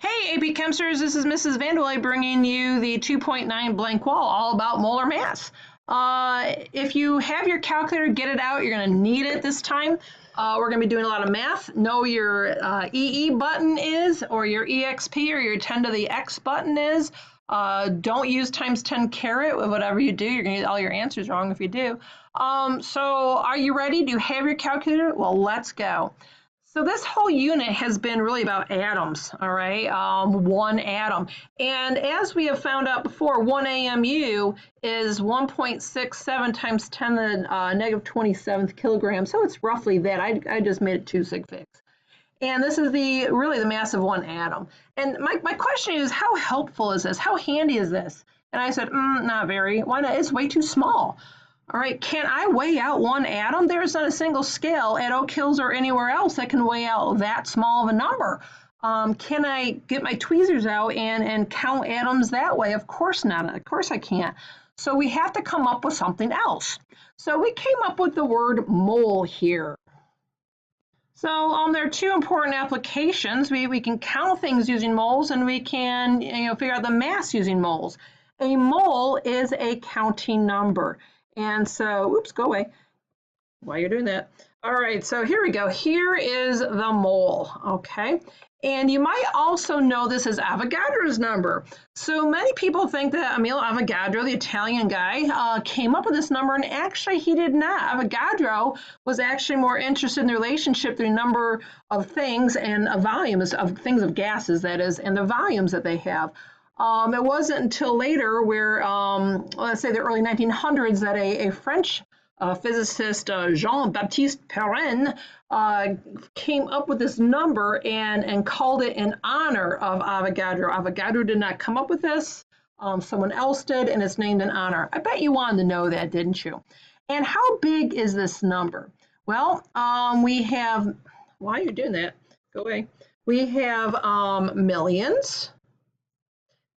Hey, AP Chemsters, this is Mrs. Vanderlei bringing you the 2.9 Blankwalle, all about molar mass. If you have your calculator, get it out. You're going to need it this time. We're going to be doing a lot of math. Know your EE button is, or your EXP, or your 10 to the X button is. Don't use times 10 caret. Whatever you do, you're going to get all your answers wrong if you do. So are you ready? Do you have your calculator? Well, let's go. So this whole unit has been really about atoms, all right? One atom. And as we have found out before, 1 AMU is 1.67 times 10 to the negative 27th kilogram. So it's roughly that. I just made it 2 sig figs. And this is really the mass of one atom. And my question is, how helpful is this? How handy is this? And I said, not very. Why not? It's way too small. All right, can I weigh out one atom? There's not a single scale at Oak Hills or anywhere else that can weigh out that small of a number. Can I get my tweezers out and count atoms that way? Of course not. Of course I can't. So we have to come up with something else. So we came up with the word mole here. So there are two important applications. We can count things using moles, and we can figure out the mass using moles. A mole is a counting number. And so, oops, go away while you're doing that. All right, so here we go. Here is the mole, okay? And you might also know this as Avogadro's number. So many people think that Emilio Avogadro, the Italian guy, came up with this number, and actually he did not. Avogadro was actually more interested in the relationship between the number of things and volumes of things, of gases, that is, and the volumes that they have. It wasn't until later where, let's say the early 1900s, that a French physicist, Jean-Baptiste Perrin, came up with this number and called it in honor of Avogadro. Avogadro did not come up with this. Someone else did, and it's named in honor. I bet you wanted to know that, didn't you? And how big is this number? Well, we have, while you're doing that, go away. We have millions.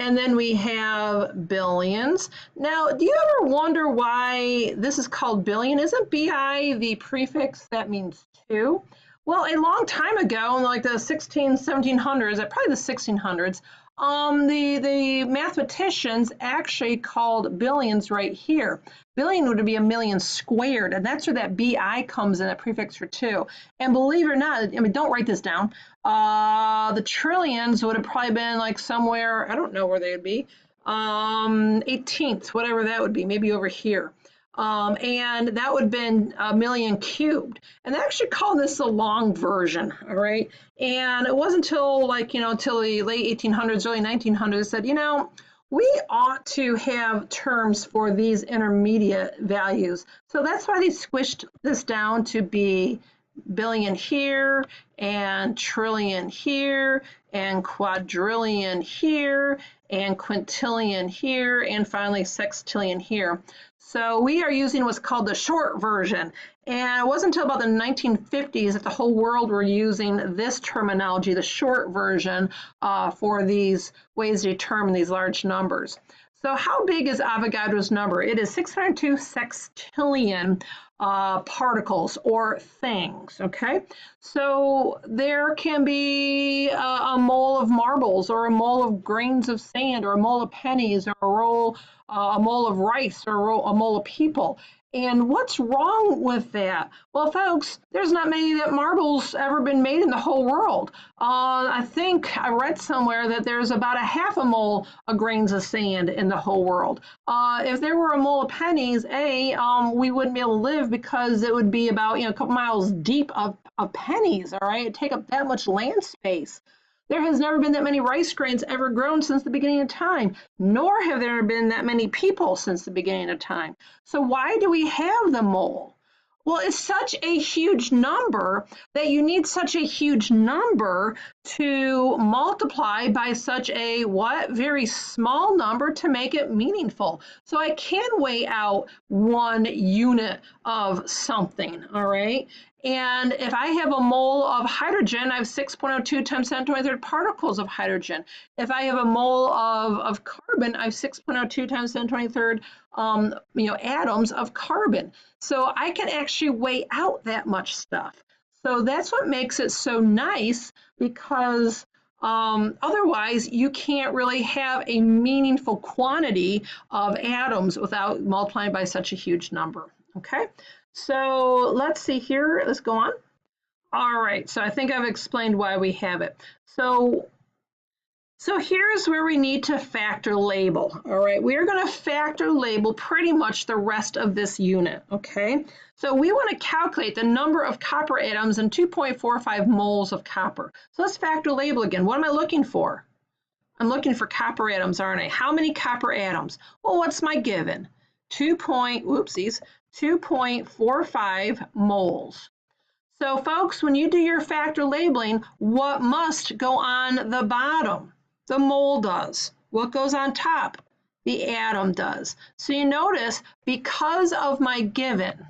And then we have billions. Now, do you ever wonder why this is called billion? Isn't BI the prefix that means two? Well, a long time ago, in like the 1700s, probably the 1600s, the mathematicians actually called billions right here. Billion would be a million squared, and that's where that BI comes in, that prefix for two. And believe it or not, I mean, don't write this down. The trillions would have probably been like somewhere, I don't know where they would be, 18th, whatever that would be, maybe over here. And that would have been a million cubed. And they actually call this the long version, all right? And it wasn't until until the late 1800s, early 1900s, said, we ought to have terms for these intermediate values. So that's why they squished this down to be billion here, and trillion here, and quadrillion here, and quintillion here, and finally sextillion here. So we are using what's called the short version. And it wasn't until about the 1950s that the whole world were using this terminology, the short version, for these ways to determine these large numbers. So how big is Avogadro's number? It is 602 sextillion particles or things, okay? So there can be a mole of marbles, or a mole of grains of sand, or a mole of pennies, or a mole of rice, or a mole of people. And what's wrong with that? Well, folks, there's not many that marbles ever been made in the whole world. I think I read somewhere that there's about a half a mole of grains of sand in the whole world. If there were a mole of pennies, we wouldn't be able to live, because it would be about a couple miles deep of pennies, all right? It'd take up that much land space. There has never been that many rice grains ever grown since the beginning of time, nor have there been that many people since the beginning of time. So why do we have the mole? Well, it's such a huge number that you need such a huge number to multiply by such a very small number to make it meaningful. So I can weigh out 1 unit of something, all right? And if I have a mole of hydrogen, I have 6.02 times 10 to the 23rd particles of hydrogen. If I have a mole of carbon, I have 6.02 times 10 to the 23rd atoms of carbon. So I can actually weigh out that much stuff. So that's what makes it so nice, because Otherwise, you can't really have a meaningful quantity of atoms without multiplying by such a huge number. Okay, so let's see here. Let's go on. All right, so I think I've explained why we have it. So here's where we need to factor label. All right, we are going to factor label pretty much the rest of this unit. Okay, so we want to calculate the number of copper atoms in 2.45 moles of copper. So let's factor label again. What am I looking for? I'm looking for copper atoms, aren't I? How many copper atoms? Well, what's my given? 2.45 moles. So folks, when you do your factor labeling, what must go on the bottom? The mole does. What goes on top? The atom does. So you notice, because of my given,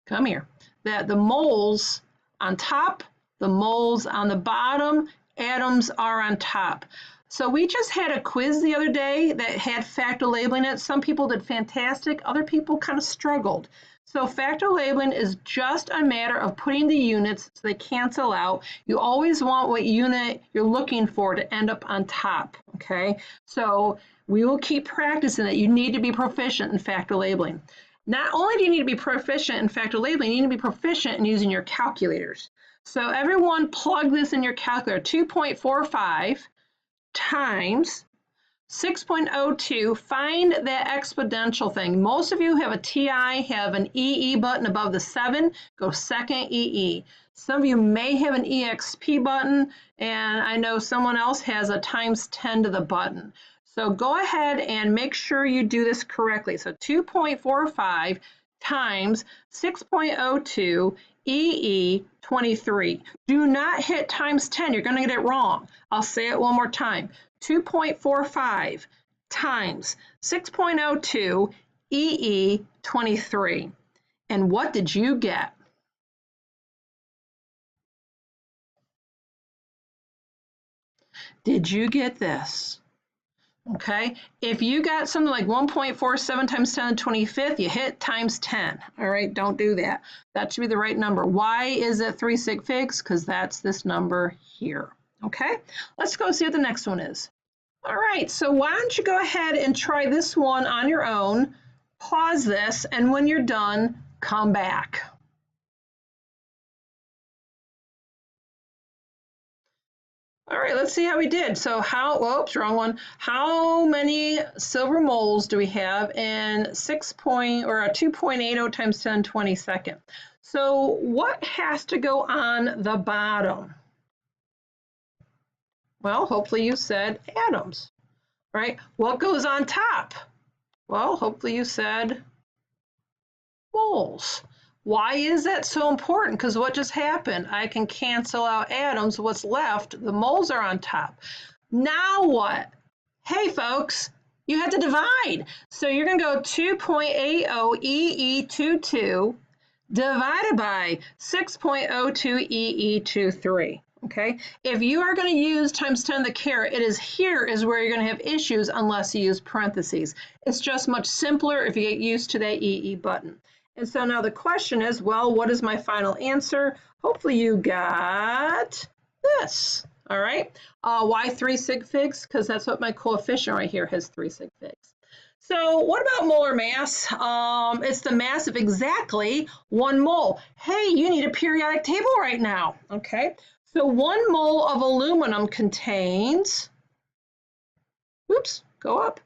come here, that the moles on top, the moles on the bottom, atoms are on top. So we just had a quiz the other day that had factor labeling in it. Some people did fantastic, other people kind of struggled. So factor labeling is just a matter of putting the units so they cancel out. You always want what unit you're looking for to end up on top, okay? So we will keep practicing it. You need to be proficient in factor labeling. Not only do you need to be proficient in factor labeling, you need to be proficient in using your calculators. So everyone plug this in your calculator. 2.45 times 6.02, find that exponential thing. Most of you have a TI, have an EE button above the 7, go second EE. Some of you may have an EXP button, and I know someone else has a times 10 to the button. So go ahead and make sure you do this correctly. So 2.45 times 6.02 EE 23. Do not hit times 10. You're going to get it wrong. I'll say it one more time. 2.45 times 6.02 EE 23. And what did you get? Did you get this? Okay, if you got something like 1.47 times 10 to the 25th, you hit times 10. All right, don't do that. That should be the right number. Why is it 3 sig figs? Because that's this number here. Okay, let's go see what the next one is. All right, so why don't you go ahead and try this one on your own, pause this, and when you're done, come back. All right, let's see how we did. So whoops, wrong one. How many silver moles do we have in 2.80 times 10 to the 22nd? So what has to go on the bottom? Well, hopefully you said atoms, right? What goes on top? Well, hopefully you said moles. Why is that so important? Because what just happened? I can cancel out atoms. What's left? The moles are on top. Now what? Hey, folks, you have to divide. So you're going to go 2.80 EE22 divided by 6.02 EE23. Okay, if you are going to use times 10 to the caret, it is here is where you're going to have issues unless you use parentheses. It's just much simpler if you get used to that EE button. And so now the question is, well, what is my final answer? Hopefully you got this. All right. Why 3 sig figs? Because that's what my coefficient right here has, 3 sig figs. So what about molar mass? It's the mass of exactly 1 mole. Hey, you need a periodic table right now. Okay. So 1 mole of aluminum contains, oops, go up,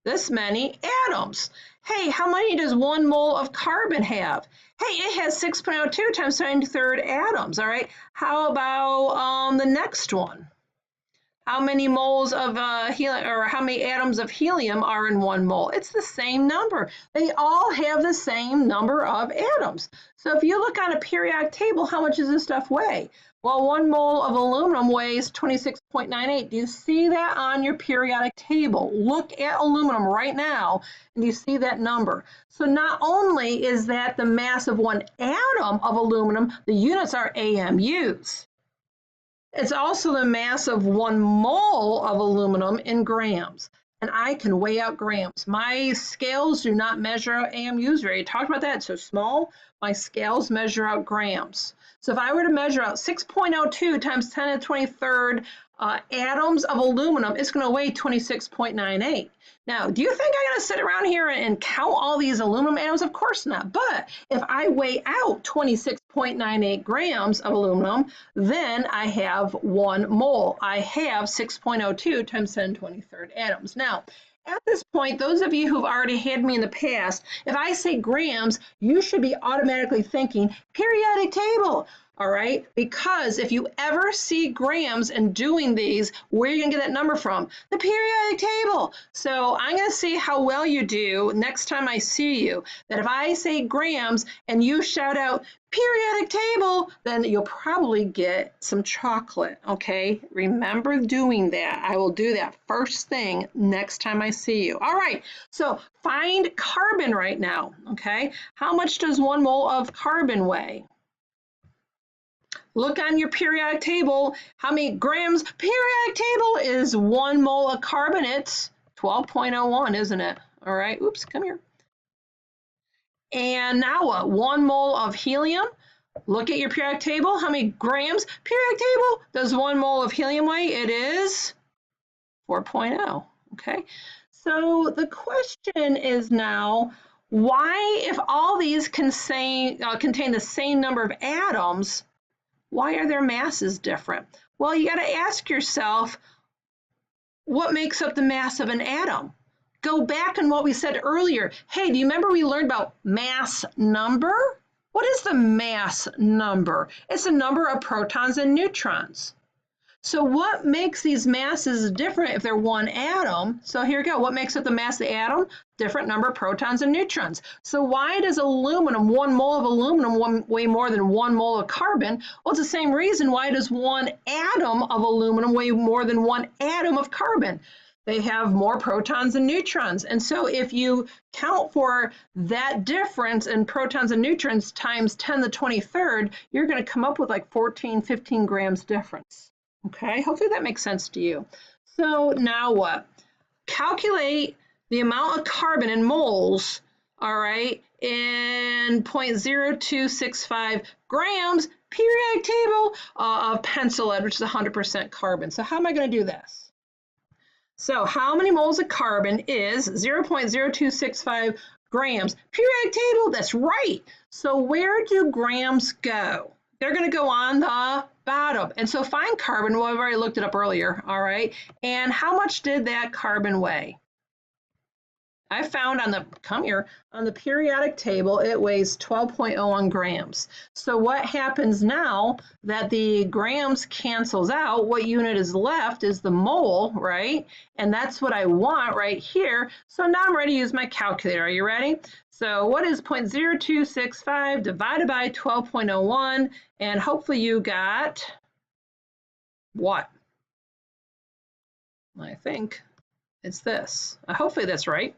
this many atoms. Hey, how many does 1 mole of carbon have? Hey, it has 6.02 times 93rd atoms, all right? How about the next one? How many moles of helium, or how many atoms of helium are in 1 mole? It's the same number. They all have the same number of atoms. So if you look on a periodic table, how much does this stuff weigh? Well, 1 mole of aluminum weighs 26.98. Do you see that on your periodic table? Look at aluminum right now, and you see that number. So not only is that the mass of 1 atom of aluminum, the units are AMUs. It's also the mass of 1 mole of aluminum in grams. and I can weigh out grams. My scales do not measure out AMUs. We already talked about that. It's so small. My scales measure out grams. So if I were to measure out 6.02 times 10 to the 23rd atoms of aluminum, it's going to weigh 26.98. Now, do you think I'm going to sit around here and count all these aluminum atoms? Of course not. But if I weigh out 26.98 grams of aluminum, then I have 1 mole. I have 6.02 times 10 to the 23rd atoms. Now, at this point, those of you who've already had me in the past, if I say grams, you should be automatically thinking periodic table. All right, because if you ever see grams and doing these, where are you gonna get that number from? The periodic table. So I'm gonna see how well you do next time I see you. That if I say grams and you shout out periodic table, then you'll probably get some chocolate, okay? Remember doing that. I will do that first thing next time I see you. All right, so find carbon right now, okay? How much does 1 mole of carbon weigh? Look on your periodic table. How many grams? Periodic table is 1 mole of carbon. It's 12.01, isn't it? All right, oops, come here. And now what? 1 mole of helium. Look at your periodic table. How many grams? Periodic table does 1 mole of helium weigh? It is 4.0, okay? So the question is now, why, if all these contain the same number of atoms, why are their masses different? Well, you got to ask yourself, what makes up the mass of an atom? Go back on what we said earlier. Hey, do you remember we learned about mass number? What is the mass number? It's the number of protons and neutrons. So what makes these masses different if they're 1 atom? So here we go. What makes up the mass of the atom? Different number of protons and neutrons. So why does aluminum, 1 mole of aluminum weigh more than 1 mole of carbon? Well, it's the same reason why does 1 atom of aluminum weigh more than 1 atom of carbon? They have more protons and neutrons. And so if you count for that difference in protons and neutrons times 10 to the 23rd, you're going to come up with like 14, 15 grams difference. Okay, hopefully that makes sense to you. So now what? Calculate the amount of carbon in moles, all right, in 0.0265 grams, periodic table of pencil lead, which is 100% carbon. So how am I going to do this? So how many moles of carbon is 0.0265 grams? Periodic table, that's right. So where do grams go? They're going to go on the bottom. And so find carbon, well, I've already looked it up earlier, all right? And how much did that carbon weigh? I found on the periodic table, it weighs 12.01 grams. So what happens now that the grams cancels out, what unit is left is the mole, right? And that's what I want right here. So now I'm ready to use my calculator. Are you ready? So what is 0.0265 divided by 12.01? And hopefully you got what? I think it's this. Hopefully that's right.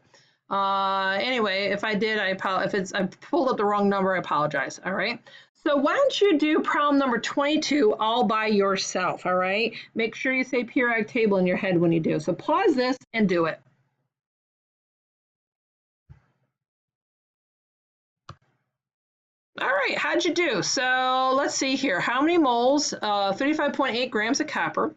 Anyway, if I did, I pulled up the wrong number, I apologize. All right. So why don't you do problem number 22 all by yourself? All right. Make sure you say periodic table in your head when you do. So pause this and do it. All right, how'd you do? So let's see here. How many moles? 35.8 grams of copper.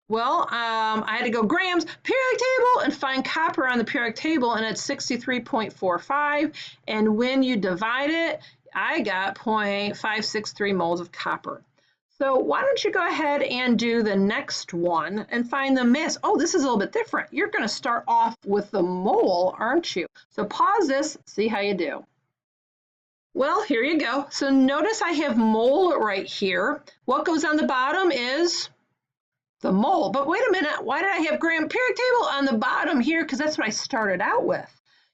Well, I had to go grams, periodic table, and find copper on the periodic table, and it's 63.45. And when you divide it, I got 0.563 moles of copper. So why don't you go ahead and do the next one and find the mass. Oh, this is a little bit different. You're going to start off with the mole, aren't you? So pause this, see how you do. Well, here you go. So notice I have mole right here. What goes on the bottom is the mole. But wait a minute, why did I have gram? Periodic table on the bottom here? Because that's what I started out with.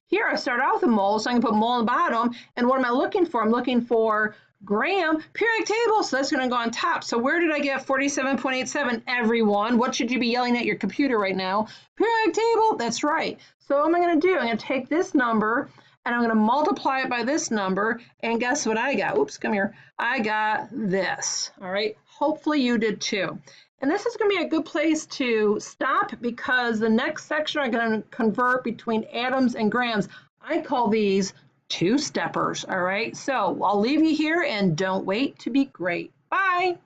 Here I started out with a mole, so I can put mole on the bottom. And what am I looking for? I'm looking for gram, periodic table, so that's going to go on top. So where did I get 47.87, everyone? What should you be yelling at your computer right now? Periodic table, that's right. So what am I going to do? I'm going to take this number, and I'm going to multiply it by this number, and guess what I got? Oops, come here. I got this, all right? Hopefully you did too. And this is going to be a good place to stop because the next section are going to convert between atoms and grams. I call these two-steppers, all right? So I'll leave you here and don't wait to be great. Bye.